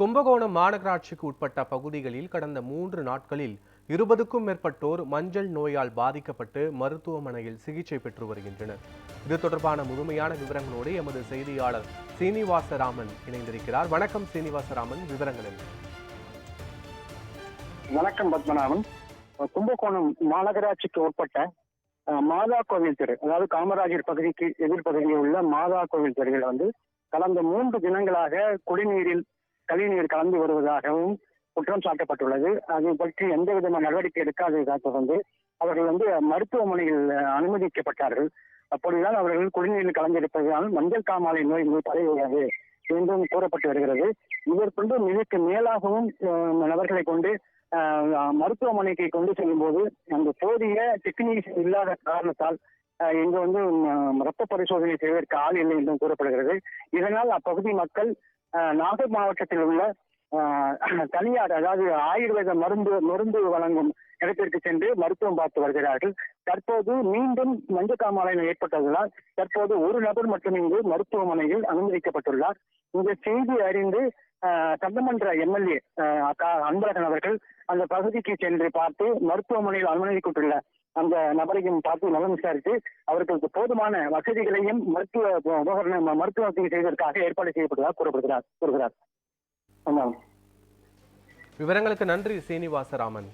கும்பகோணம் மாநகராட்சிக்கு உட்பட்ட பகுதிகளில் கடந்த 3 நாட்களில் 20க்கும் மேற்பட்டோர் மஞ்சள் நோயால் பாதிக்கப்பட்டு மருத்துவமனையில் சிகிச்சை பெற்று வருகின்றனர். இது தொடர்பான முழுமையான விவரங்களோடு எமது செய்தியாளர் சீனிவாசராமன் இணைந்திருக்கிறார். வணக்கம் சீனிவாசராமன், விவரங்கள் என்ன? வணக்கம் பத்மநாபன். கும்பகோணம் மாநகராட்சிக்கு உட்பட்ட மாதா கோவில் தெரு, அதாவது காமராஜர் பகுதிக்கு எதிர்ப்பகுதியில் உள்ள மாதா கோவில் தெருவில் கடந்த 3 தினங்களாக குடிநீரில் கழிவுநீர் கலந்து வருவதாகவும் குற்றம் சாட்டப்பட்டுள்ளது. அதை பற்றி எந்த விதமான நடவடிக்கை எடுக்காததை தொடர்ந்து அவர்கள் மருத்துவமனையில் அனுமதிக்கப்பட்டார்கள். அப்பொழுதுதான் அவர்கள் குடிநீரில் கலந்திருப்பதால் மஞ்சள் காமாலை நோய் பரவுகிறது என்றும் கூறப்பட்டு வருகிறது. இதற்கொண்டு இதற்கு மேலாகவும் நபர்களை கொண்டு மருத்துவமனைக்கு கொண்டு செல்லும் போது அந்த போதிய டெக்னீஷியன் இல்லாத காரணத்தால் இங்கு ரத்த பரிசோதனை செய்வதற்கு ஆள் இல்லை என்றும் கூறப்படுகிறது. இதனால் அப்பகுதி மக்கள் நாகை மாவட்டத்தில் உள்ள தனியார், அதாவது ஆயுர்வேத மருந்து வழங்கும் இடத்திற்கு சென்று மருத்துவம் பார்த்து வருகிறார்கள். தற்போது மீண்டும் மஞ்சள் காமாலை ஏற்பட்டதால் தற்போது ஒரு நபர் மட்டும் இங்கு மருத்துவமனையில் அனுமதிக்கப்பட்டுள்ளார். இந்த செய்தி அறிந்து சட்டமன்ற எம்எல்ஏ அன்பழகன் அவர்கள் அந்த பகுதிக்கு சென்று பார்த்து மருத்துவமனையில் அனுமதிக்கப்பட்டுள்ள அந்த நபரையும் பார்த்து நலம் விசாரித்து அவர்களுக்கு போதுமான வசதிகளையும் மருத்துவ வசதி செய்வதற்காக ஏற்பாடு செய்யப்படுவதாக கூறுகிறார். விவரங்களுக்கு நன்றி சீனிவாசராமன்.